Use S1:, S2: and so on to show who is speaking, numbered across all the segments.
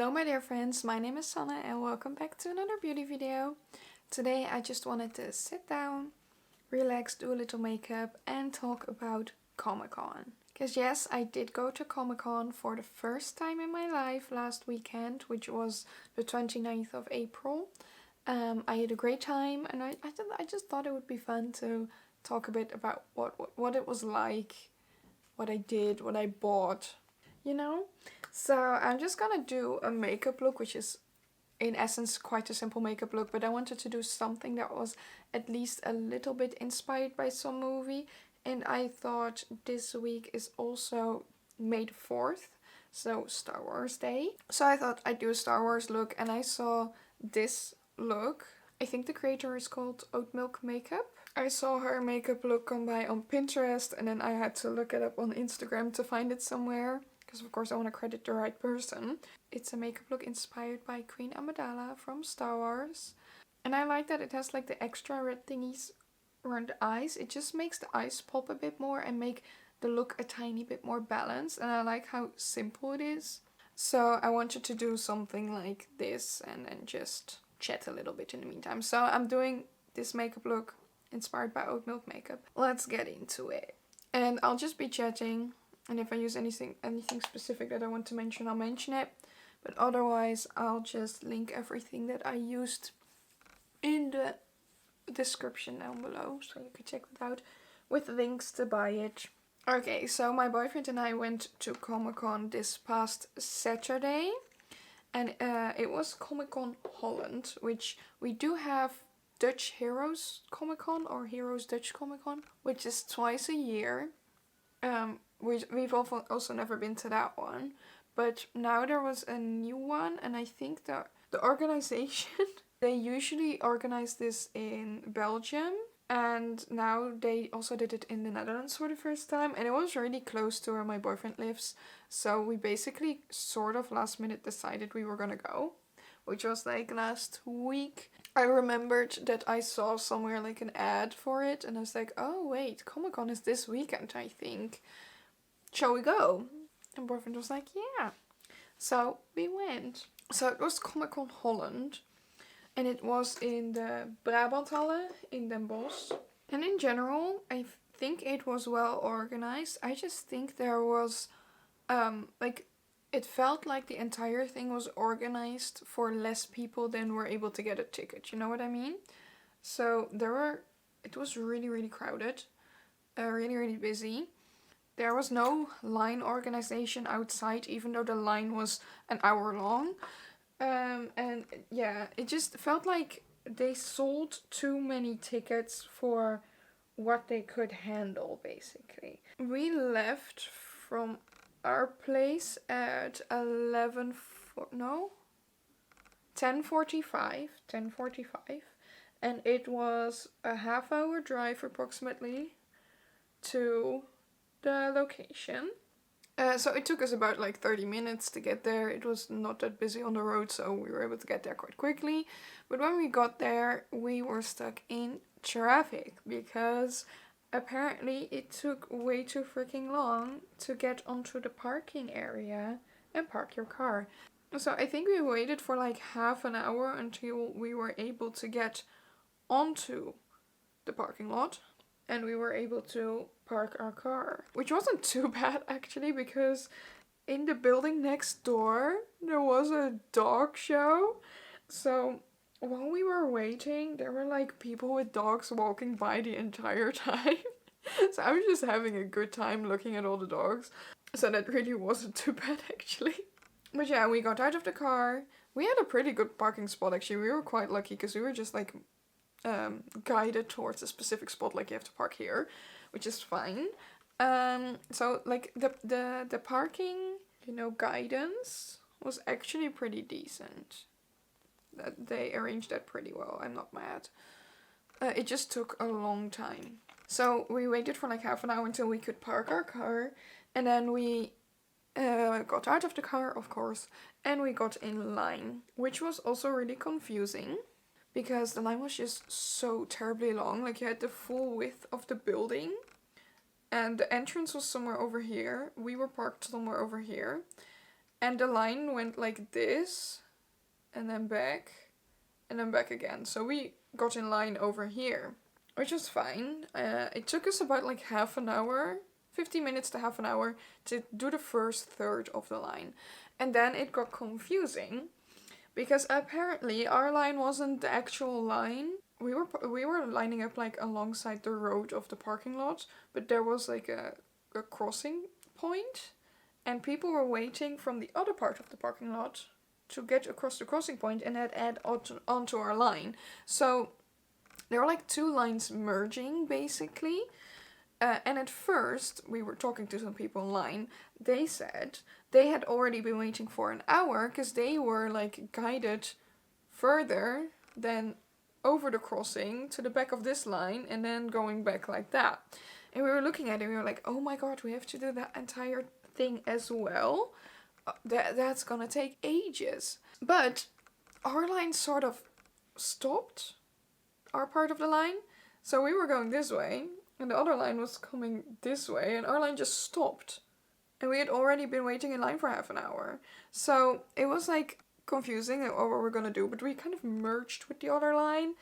S1: Hello my dear friends, my name is Sanne and welcome back to another beauty video. Today I just wanted to sit down, relax, do a little makeup and talk about ComicCon. Because yes, I did go to ComicCon for the first time in my life last weekend, which was the 29th of April. I had a great time and I just thought it would be fun to talk a bit about what it was like, what I did, what I bought, you know? So I'm just gonna do a makeup look, which is in essence quite a simple makeup look, but I wanted to do something that was at least a little bit inspired by some movie, and I thought this week is also May the 4th, so Star Wars Day. So I thought I'd do a Star Wars look, and I saw this look. I think the creator is called Oat Milk Makeup. I saw her makeup look come by on Pinterest, and then I had to look it up on Instagram to find it somewhere. Because of course I want to credit the right person. It's a makeup look inspired by Queen Amidala from Star Wars. And I like that it has like the extra red thingies around the eyes. It just makes the eyes pop a bit more and make the look a tiny bit more balanced. And I like how simple it is. So I wanted to do something like this and then just chat a little bit in the meantime. So I'm doing this makeup look inspired by Oat Milk Makeup. Let's get into it. And I'll just be chatting. And if I use anything specific that I want to mention, I'll mention it. But otherwise, I'll just link everything that I used in the description down below. So you can check it out with links to buy it. Okay, so my boyfriend and I went to ComicCon this past Saturday. And it was ComicCon Holland, which we do have Dutch Heroes Comic-Con or Heroes Dutch Comic-Con, which is twice a year. We've also never been to that one, but now there was a new one, and I think that the organization, they usually organize this in Belgium, and now they also did it in the Netherlands for the first time, and it was really close to where my boyfriend lives, so we basically sort of last minute decided we were gonna go, which was like last week. I remembered that I saw somewhere like an ad for it, and I was like, oh wait, Comic-Con is this weekend, I think. Shall we go? And boyfriend was like, yeah. So we went. So it was ComicCon Holland. And it was in the Brabanthalle in Den Bosch. And in general, I think it was well organized. I just think there was, it felt like the entire thing was organized for less people than were able to get a ticket. You know what I mean? So it was really, really crowded. Really, really busy. There was no line organization outside, even though the line was an hour long. And yeah, it just felt like they sold too many tickets for what they could handle, basically. We left from our place at 10:45. And it was a half-hour drive approximately to the location. So it took us about like 30 minutes to get there. It was not that busy on the road, so we were able to get there quite quickly. But when we got there, we were stuck in traffic because apparently it took way too freaking long to get onto the parking area and park your car. So I think we waited for like half an hour until we were able to get onto the parking lot. And we were able to park our car. Which wasn't too bad actually, because in the building next door there was a dog show. So while we were waiting, there were like people with dogs walking by the entire time. So I was just having a good time looking at all the dogs. So that really wasn't too bad actually. But yeah, we got out of the car. We had a pretty good parking spot actually. We were quite lucky because we were just like guided towards a specific spot, like you have to park here, which is fine. So like the parking, guidance was actually pretty decent. That they arranged that pretty well. I'm not mad. It just took a long time. So we waited for like half an hour until we could park our car, and then we got out of the car, of course, and we got in line, which was also really confusing. Because the line was just so terribly long. Like you had the full width of the building. And the entrance was somewhere over here. We were parked somewhere over here. And the line went like this, and then back again. So we got in line over here, which was fine. It took us about like half an hour, 15 minutes to half an hour to do the first third of the line. And then it got confusing because apparently our line wasn't the actual line. We were lining up like alongside the road of the parking lot, but there was like a crossing point, and people were waiting from the other part of the parking lot to get across the crossing point and add onto our line. So there were like two lines merging basically. And at first, we were talking to some people in line. They said they had already been waiting for an hour because they were like guided further than over the crossing to the back of this line and then going back like that. And we were looking at it and we were like, oh my god, we have to do that entire thing as well? That's gonna take ages. But our line sort of stopped, our part of the line. So we were going this way, and the other line was coming this way, and our line just stopped. And we had already been waiting in line for half an hour. So it was like confusing what we were gonna do, but we kind of merged with the other line,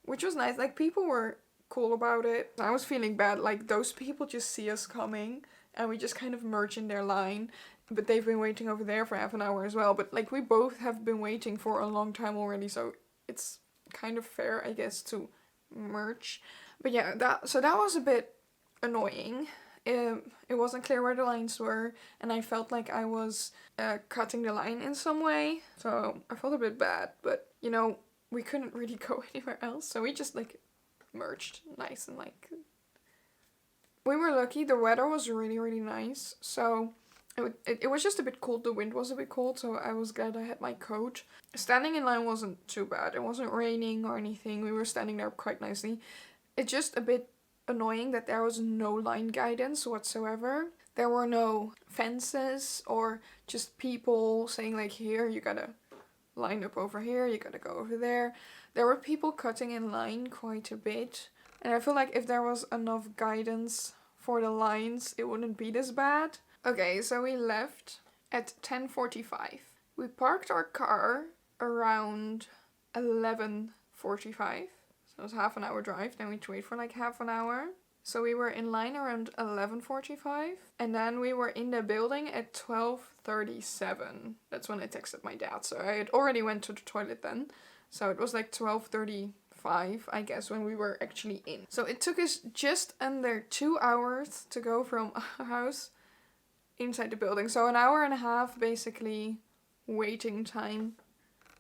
S1: which was nice. Like, people were cool about it. I was feeling bad, like those people just see us coming and we just kind of merge in their line, but they've been waiting over there for half an hour as well. But like, we both have been waiting for a long time already, so it's kind of fair, I guess, to merge. But yeah, that was a bit annoying. It wasn't clear where the lines were, and I felt like I was cutting the line in some way, so I felt a bit bad. But you know, we couldn't really go anywhere else, so we just like merged nice and like. We were lucky. The weather was really, really nice, so it was just a bit cold. The wind was a bit cold, so I was glad I had my coat. Standing in line wasn't too bad. It wasn't raining or anything. We were standing there quite nicely. It's just a bit annoying that there was no line guidance whatsoever. There were no fences or just people saying like, here, you gotta line up over here, you gotta go over there. There were people cutting in line quite a bit. And I feel like if there was enough guidance for the lines, it wouldn't be this bad. Okay, so we left at 10:45. We parked our car around 11:45. So it was half an hour drive. Then we had to wait for like half an hour. So we were in line around 11:45. And then we were in the building at 12:37. That's when I texted my dad. So I had already went to the toilet then. So it was like 12:35, I guess, when we were actually in. So it took us just under 2 hours to go from our house inside the building. So an hour and a half basically waiting time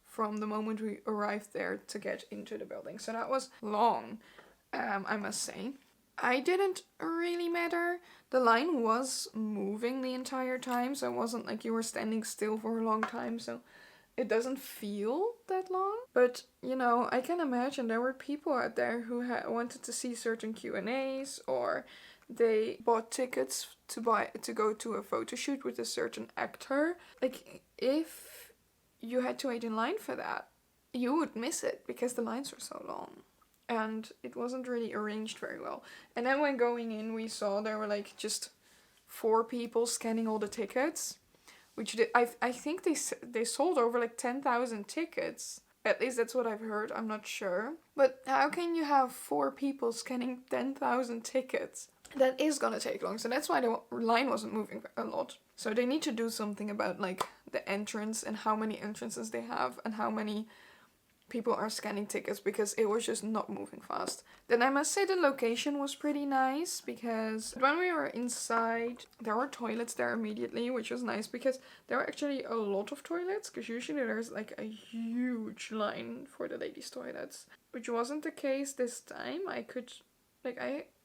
S1: from the moment we arrived there to get into the building. So that was long, I must say. I didn't really matter. The line was moving the entire time, so it wasn't like you were standing still for a long time, so it doesn't feel that long. But, you know, I can imagine there were people out there who wanted to see certain Q&As, or they bought tickets to go to a photo shoot with a certain actor. Like, if you had to wait in line for that, you would miss it because the lines were so long. And it wasn't really arranged very well. And then when going in, we saw there were like just 4 people scanning all the tickets. Which I think they sold over like 10,000 tickets. At least that's what I've heard. I'm not sure. But how can you have 4 people scanning 10,000 tickets? That is gonna take long. So that's why the line wasn't moving a lot. So they need to do something about like the entrance and how many entrances they have and how many people are scanning tickets, because it was just not moving fast. Then I must say the location was pretty nice, because when we were inside, there were toilets there immediately, which was nice because there were actually a lot of toilets, because usually there's like a huge line for the ladies' toilets, which wasn't the case this time.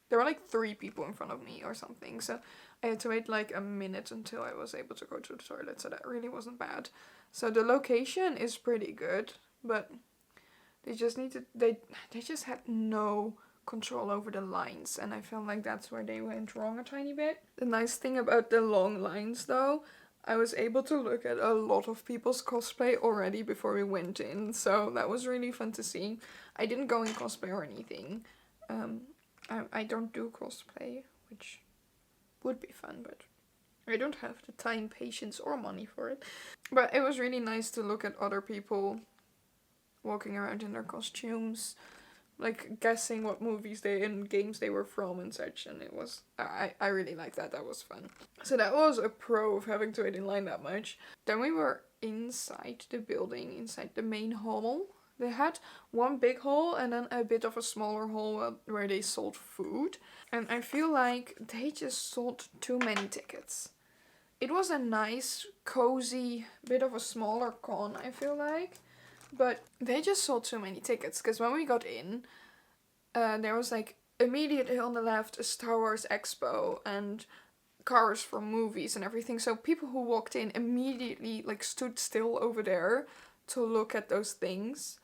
S1: There were like 3 people in front of me or something, so I had to wait like a minute until I was able to go to the toilet, so that really wasn't bad. So the location is pretty good, but they just had no control over the lines, and I felt like that's where they went wrong a tiny bit. The nice thing about the long lines though, I was able to look at a lot of people's cosplay already before we went in, so that was really fun to see. I didn't go in cosplay or anything. I don't do cosplay, which would be fun, but I don't have the time, patience, or money for it. But it was really nice to look at other people walking around in their costumes, like guessing what movies and games they were from and such, and it was, I really liked that. That was fun. So that was a pro of having to wait in line that much. Then we were inside the building, inside the main hall. They had one big hall and then a bit of a smaller hall where they sold food. And I feel like they just sold too many tickets. It was a nice, cozy, bit of a smaller con, I feel like. But they just sold too many tickets. Because when we got in, there was like immediately on the left a Star Wars Expo and cars from movies and everything. So people who walked in immediately like stood still over there to look at those things.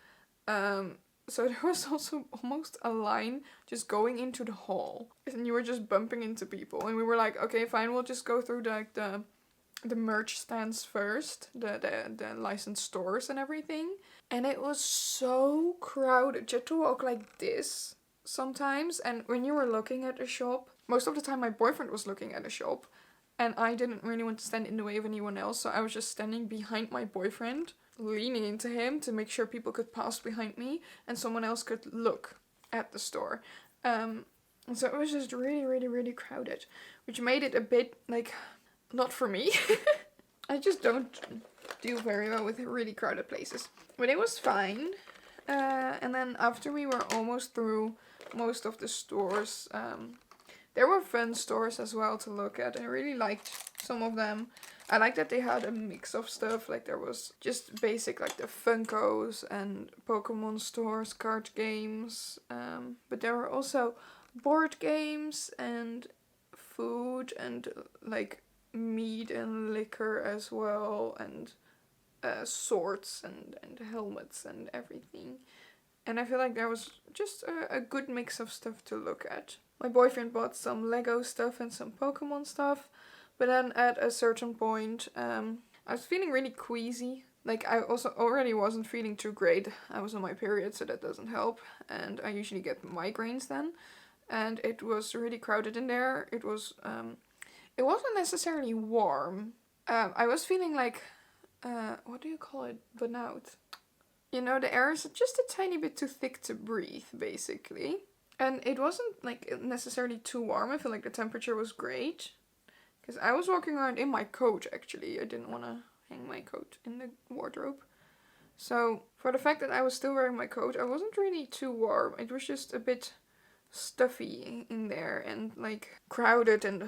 S1: So there was also almost a line just going into the hall. And you were just bumping into people. And we were like, okay, fine, we'll just go through the merch stands first. The licensed stores and everything. And it was so crowded. You had to walk like this sometimes. And when you were looking at a shop, most of the time my boyfriend was looking at a shop. And I didn't really want to stand in the way of anyone else. So I was just standing behind my boyfriend, leaning into him to make sure people could pass behind me and someone else could look at the store. So it was just really, really, really crowded, which made it a bit like, not for me. I just don't do very well with really crowded places. But it was fine. And then after we were almost through most of the stores, there were fun stores as well to look at. I really liked some of them. I liked that they had a mix of stuff. Like there was just basic like the Funkos and Pokemon stores, card games. But there were also board games and food and like meat and liquor as well. And swords and helmets and everything. And I feel like there was just a good mix of stuff to look at. My boyfriend bought some Lego stuff and some Pokemon stuff. But then at a certain point, I was feeling really queasy. Like I also already wasn't feeling too great. I was on my period, so that doesn't help. And I usually get migraines then. And it was really crowded in there. It wasn't necessarily warm. I was feeling like, what do you call it? Burnout. You know, the air is just a tiny bit too thick to breathe, basically. And it wasn't like necessarily too warm. I feel like the temperature was great. Because I was walking around in my coat, actually. I didn't want to hang my coat in the wardrobe. So, for the fact that I was still wearing my coat, I wasn't really too warm. It was just a bit stuffy in there and like crowded, and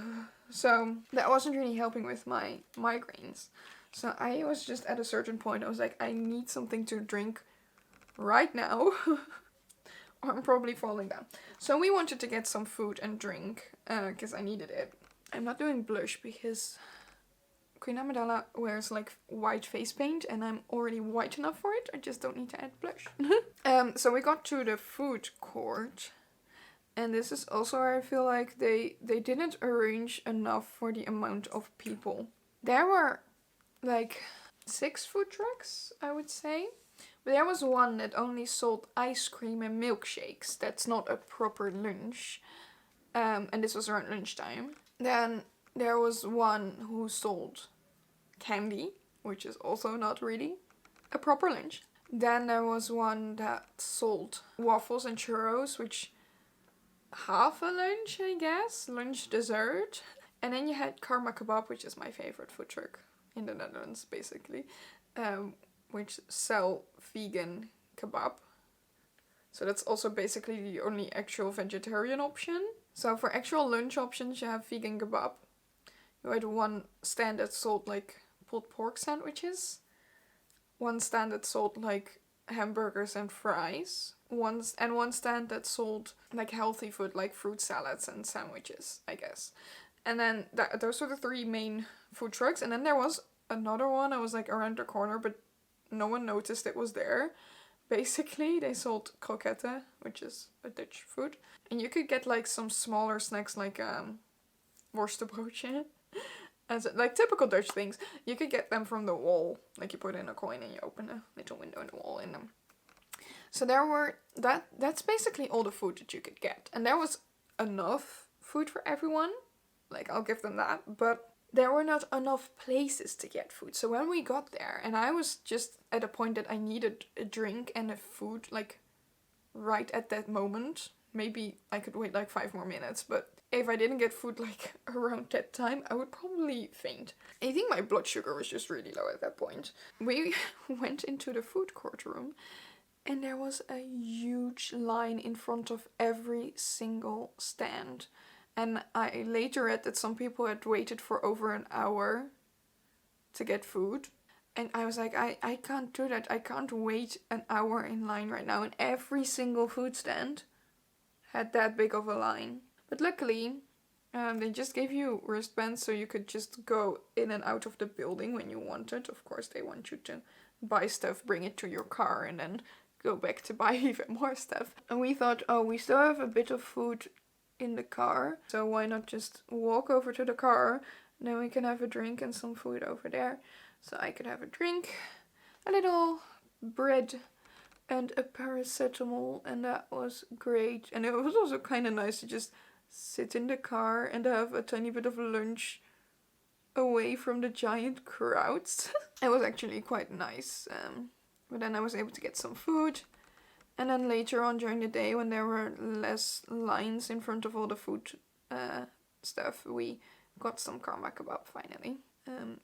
S1: so that wasn't really helping with my migraines. So I was just at a certain point, I was like, I need something to drink right now. Or I'm probably falling down. So we wanted to get some food and drink, because I needed it. I'm not doing blush because Queen Amidala wears like white face paint and I'm already white enough for it. I just don't need to add blush. So we got to the food court. And this is also where I feel like they didn't arrange enough for the amount of people. There were like 6 food trucks, I would say. But there was one that only sold ice cream and milkshakes. That's not a proper lunch. And this was around lunchtime. Then there was one who sold candy, which is also not really a proper lunch. Then there was one that sold waffles and churros, which half a lunch, I guess. Lunch dessert. And then you had Karma Kebab, which is my favorite food truck in the Netherlands, basically. Which sell vegan kebab. So that's also basically the only actual vegetarian option. So for actual lunch options, you have vegan kebab. You had one stand that sold like pulled pork sandwiches. One stand that sold like hamburgers and fries. One stand that sold like healthy food, like fruit salads and sandwiches, I guess. And then those were the 3 main food trucks. And then there was another one. I was like around the corner, but no one noticed it was there. Basically, they sold croquette, which is a Dutch food. And you could get like some smaller snacks like worstenbroodje. As like typical Dutch things. You could get them from the wall. Like you put in a coin and you open a little window in the wall in them. So there were, that's basically all the food that you could get. And there was enough food for everyone. Like, I'll give them that. But there were not enough places to get food. So when we got there, and I was just at a point that I needed a drink and a food, like, right at that moment. Maybe I could wait like 5 more minutes, but if I didn't get food like around that time, I would probably faint. I think my blood sugar was just really low at that point. We went into the food court room, and there was a huge line in front of every single stand. And I later read that some people had waited for over an hour to get food. And I was like, I can't do that. I can't wait an hour in line right now. And every single food stand had that big of a line. But luckily, they just gave you wristbands so you could just go in and out of the building when you wanted. Of course, they want you to buy stuff, bring it to your car, and then go back to buy even more stuff. And we thought, oh, we still have a bit of food in the car, so why not just walk over to the car, and then we can have a drink and some food over there. So I could have a drink, a little bread, and a paracetamol, and that was great. And it was also kind of nice to just sit in the car and have a tiny bit of lunch away from the giant crowds. It was actually quite nice. But then I was able to get some food. And then later on during the day, when there were less lines in front of all the food stuff, we got some karma kebab finally.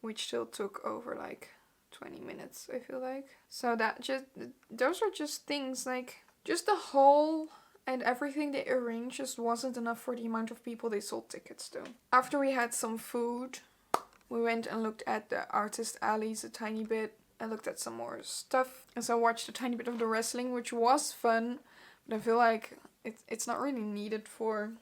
S1: Which still took over like 20 minutes, I feel like. So those are just things, like, just the hall and everything they arranged just wasn't enough for the amount of people they sold tickets to. After we had some food, we went and looked at the artist alleys a tiny bit. I looked at some more stuff. And so I watched a tiny bit of the wrestling, which was fun. But I feel like it's not really needed for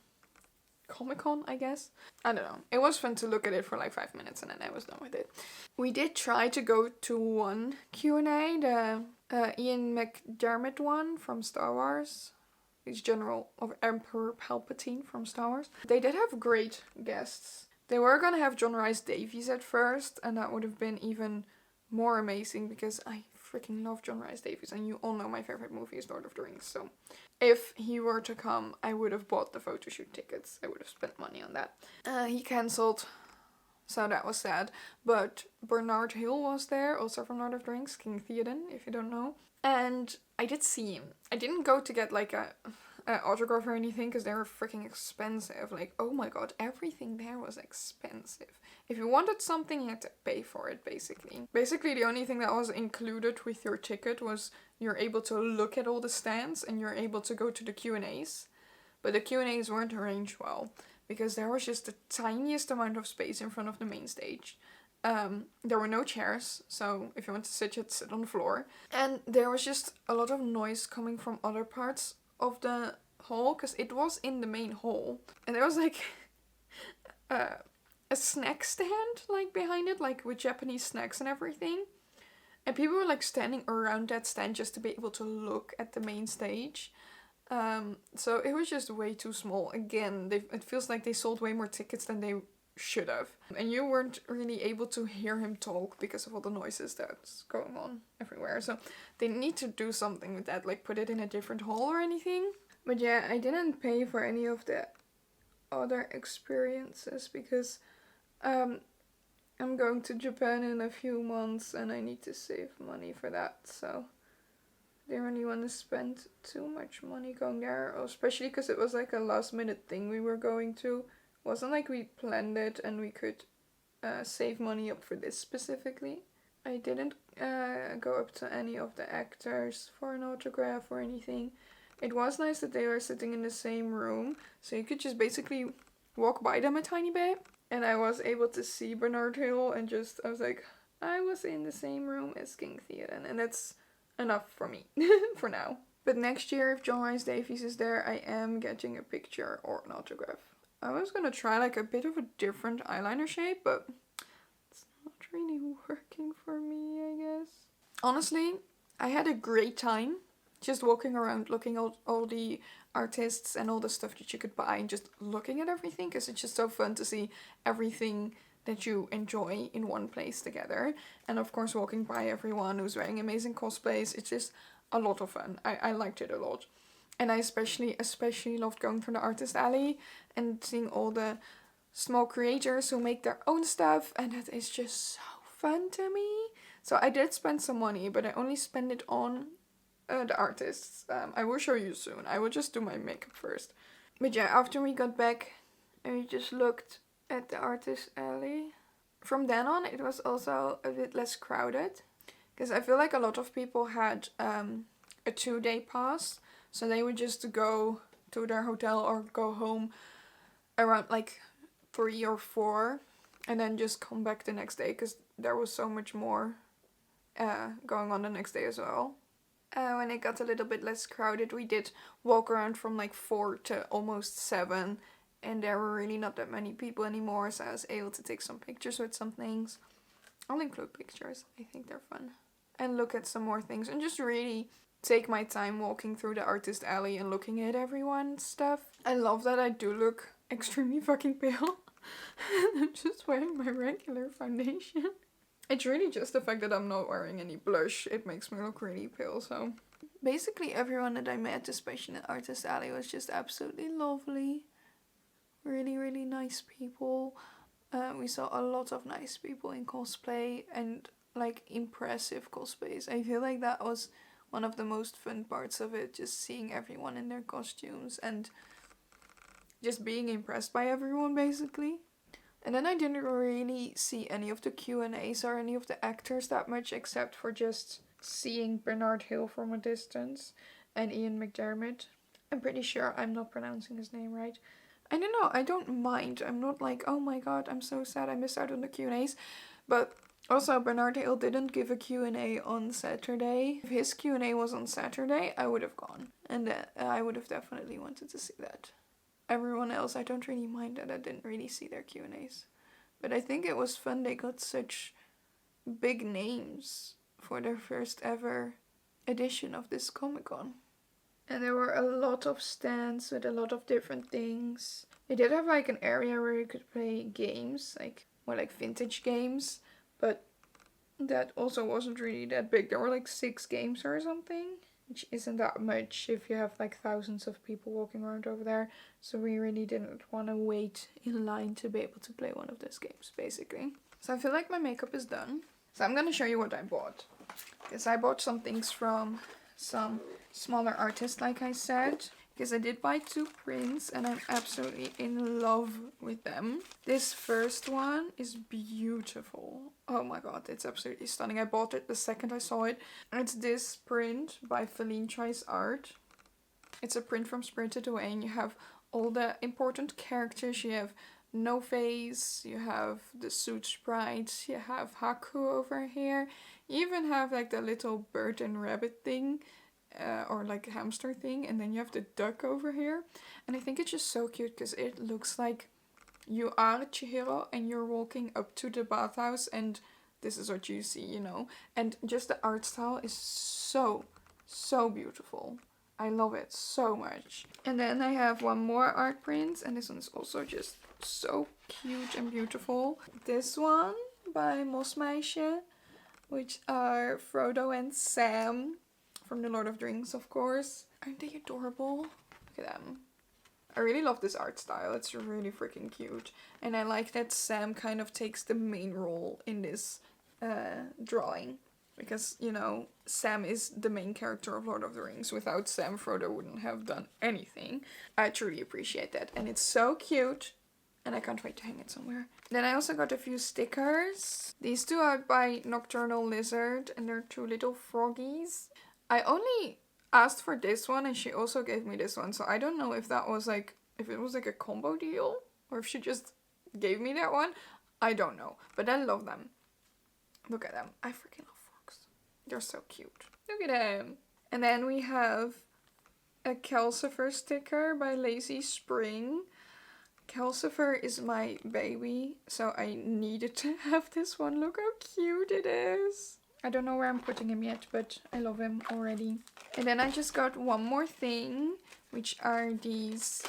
S1: ComicCon, I guess. I don't know. It was fun to look at it for like 5 minutes and then I was done with it. We did try to go to one Q&A, the Ian McDiarmid one from Star Wars. He's General of Emperor Palpatine from Star Wars. They did have great guests. They were gonna have John Rhys Davies at first, and that would have been even more amazing because I freaking love John Rhys Davies, and you all know my favorite movie is Lord of the Rings, so if he were to come, I would have bought the photo shoot tickets. I would have spent money on that. He cancelled, so that was sad. But Bernard Hill was there, also from Lord of the Rings, King Theoden, if you don't know. And I did see him. I didn't go to get like a autograph or anything because they were freaking expensive. Like, oh my god, everything there was expensive. If you wanted something, you had to pay for it, basically. Basically, the only thing that was included with your ticket was you're able to look at all the stands and you're able to go to the Q&As. But the Q&As weren't arranged well because there was just the tiniest amount of space in front of the main stage. There were no chairs, so if you want to sit, you'd sit on the floor. And there was just a lot of noise coming from other parts of the hall because it was in the main hall. And there was like a snack stand like behind it, like with Japanese snacks and everything. And people were like standing around that stand just to be able to look at the main stage. So it was just way too small. Again, it feels like they sold way more tickets than they should have. And you weren't really able to hear him talk because of all the noises that's going on everywhere. So they need to do something with that, like put it in a different hall or anything. But yeah, I didn't pay for any of the other experiences because I'm going to Japan in a few months and I need to save money for that. So I didn't really want to spend too much money going there, especially because it was like a last minute thing we were going to. It wasn't like we planned it and we could save money up for this specifically. I didn't go up to any of the actors for an autograph or anything. It was nice that they were sitting in the same room, so you could just basically walk by them a tiny bit. And I was able to see Bernard Hill and I was like, I was in the same room as King Theoden, and that's enough for me for now. But next year, if John Rhys Davies is there, I am getting a picture or an autograph. I was gonna try like a bit of a different eyeliner shape, but it's not really working for me, I guess. Honestly, I had a great time just walking around looking at all the artists and all the stuff that you could buy and just looking at everything, because it's just so fun to see everything that you enjoy in one place together. And of course walking by everyone who's wearing amazing cosplays, it's just a lot of fun. I liked it a lot. And I especially loved going through the artist alley and seeing all the small creators who make their own stuff, and that is just so fun to me. So I did spend some money, but I only spent it on the artists. I will show you soon. I will just do my makeup first. But yeah, after we got back and we just looked at the artist alley, from then on it was also a bit less crowded. Because I feel like a lot of people had a 2-day pass. So they would just go to their hotel or go home around like 3 or 4. And then just come back the next day. Because there was so much more going on the next day as well. When it got a little bit less crowded, we did walk around from like 4 to almost 7. And there were really not that many people anymore. So I was able to take some pictures with some things. I'll include pictures. I think they're fun. And look at some more things. And just really take my time walking through the artist alley and looking at everyone's stuff. I love that I do look extremely fucking pale. I'm just wearing my regular foundation. It's really just the fact that I'm not wearing any blush. It makes me look really pale, so. Basically everyone that I met, especially in the artist alley, was just absolutely lovely. Really, really nice people. We saw a lot of nice people in cosplay and like impressive cosplays. I feel like that was one of the most fun parts of it, just seeing everyone in their costumes and just being impressed by everyone basically. And then I didn't really see any of the Q&As or any of the actors that much, except for just seeing Bernard Hill from a distance and Ian McDermott. I'm pretty sure I'm not pronouncing his name right. I don't know, I don't mind. I'm not like, oh my god, I'm so sad I missed out on the Q&As. But also, Bernard Hill didn't give a Q&A on Saturday. If his Q&A was on Saturday, I would have gone. And I would have definitely wanted to see that. Everyone else, I don't really mind that I didn't really see their Q&As. But I think it was fun. They got such big names for their first ever edition of this Comic-Con. And there were a lot of stands with a lot of different things. They did have like an area where you could play games, like more like vintage games. But that also wasn't really that big. There were like 6 games or something, which isn't that much if you have like thousands of people walking around over there. So we really didn't want to wait in line to be able to play one of those games, basically. So I feel like my makeup is done. So I'm going to show you what I bought. Because I bought some things from some smaller artists, like I said. Because I did buy 2 prints and I'm absolutely in love with them. This first one is beautiful. Oh my god, it's absolutely stunning. I bought it the second I saw it. It's this print by Feline Tries Art. It's a print from Spirited Away and you have all the important characters. You have No Face, you have the Suit Sprite, you have Haku over here. You even have like the little bird and rabbit thing. Or like a hamster thing, and then you have the duck over here, and I think it's just so cute because it looks like you are Chihiro and you're walking up to the bathhouse and this is what you see, you know. And just the art style is so beautiful. I love it so much. And then I have one more art print, and this one's also just so cute and beautiful. This one by Mosmeisje, which are Frodo and Sam from the Lord of the Rings, of course. Aren't they adorable? Look at them. I really love this art style. It's really freaking cute. And I like that Sam kind of takes the main role in this drawing. Because, you know, Sam is the main character of Lord of the Rings. Without Sam, Frodo wouldn't have done anything. I truly appreciate that. And it's so cute. And I can't wait to hang it somewhere. Then I also got a few stickers. These 2 are by Nocturnal Lizard. And they're 2 little froggies. I only asked for this one and she also gave me this one. So I don't know if that was like, if it was like a combo deal or if she just gave me that one. I don't know. But I love them. Look at them. I freaking love frogs. They're so cute. Look at them. And then we have a Calcifer sticker by Lazy Spring. Calcifer is my baby. So I needed to have this one. Look how cute it is. I don't know where I'm putting him yet, but I love him already. And then I just got one more thing, which are these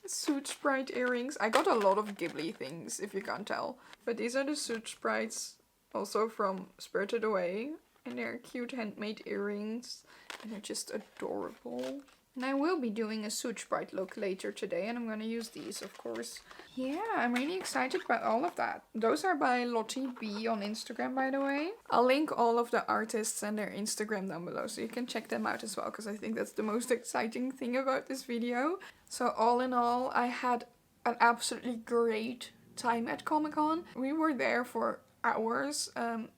S1: Suit Sprite earrings. I got a lot of Ghibli things, if you can't tell. But these are the Suit Sprites, also from Spirited Away. And they're cute handmade earrings. And they're just adorable. And I will be doing a Suit Sprite look later today, and I'm going to use these, of course. Yeah, I'm really excited about all of that. Those are by Lottie B on Instagram, by the way. I'll link all of the artists and their Instagram down below, so you can check them out as well, because I think that's the most exciting thing about this video. So all in all, I had an absolutely great time at Comic-Con. We were there for hours,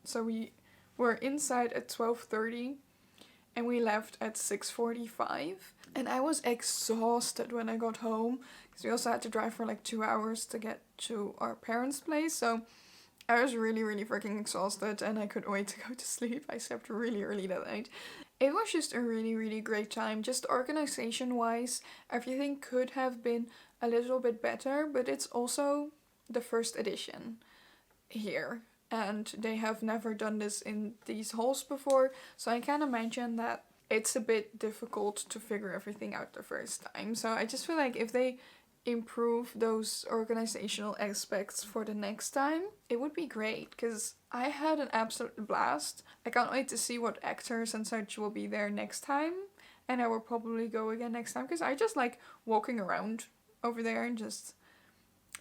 S1: so we were inside at 12:30 and we left at 6:45. And I was exhausted when I got home, because we also had to drive for like 2 hours to get to our parents' place. So I was really freaking exhausted, and I couldn't wait to go to sleep. I slept really early that night. It was just a really great time. Just organization wise, everything could have been a little bit better, but it's also the first edition here, and they have never done this in these halls before, so I can imagine that it's a bit difficult to figure everything out the first time. So I just feel like if they improve those organizational aspects for the next time, it would be great, because I had an absolute blast. I can't wait to see what actors and such will be there next time, and I will probably go again next time, because I just like walking around over there and just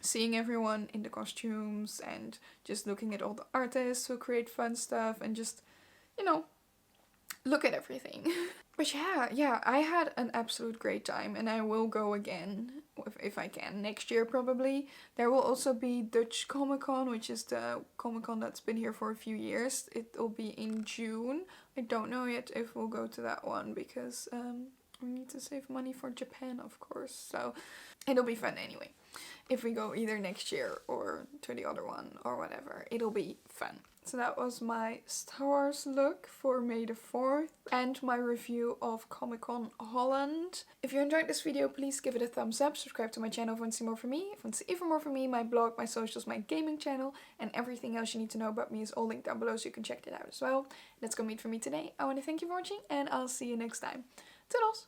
S1: seeing everyone in the costumes and just looking at all the artists who create fun stuff and just, you know, look at everything. But yeah, I had an absolute great time, and I will go again if I can next year probably. There will also be Dutch Comic-Con, which is the Comic-Con that's been here for a few years. It will be in June. I don't know yet if we'll go to that one, because we need to save money for Japan, of course. So it'll be fun anyway. If we go either next year or to the other one or whatever, it'll be fun. So that was my Star Wars look for May the 4th and my review of Comic-Con Holland. If you enjoyed this video, please give it a thumbs up, subscribe to my channel if you want to see more from me. If you want to see even more from me, my blog, my socials, my gaming channel, and everything else you need to know about me is all linked down below, so you can check it out as well. That's gonna be it for me today. I want to thank you for watching, and I'll see you next time. Toodles!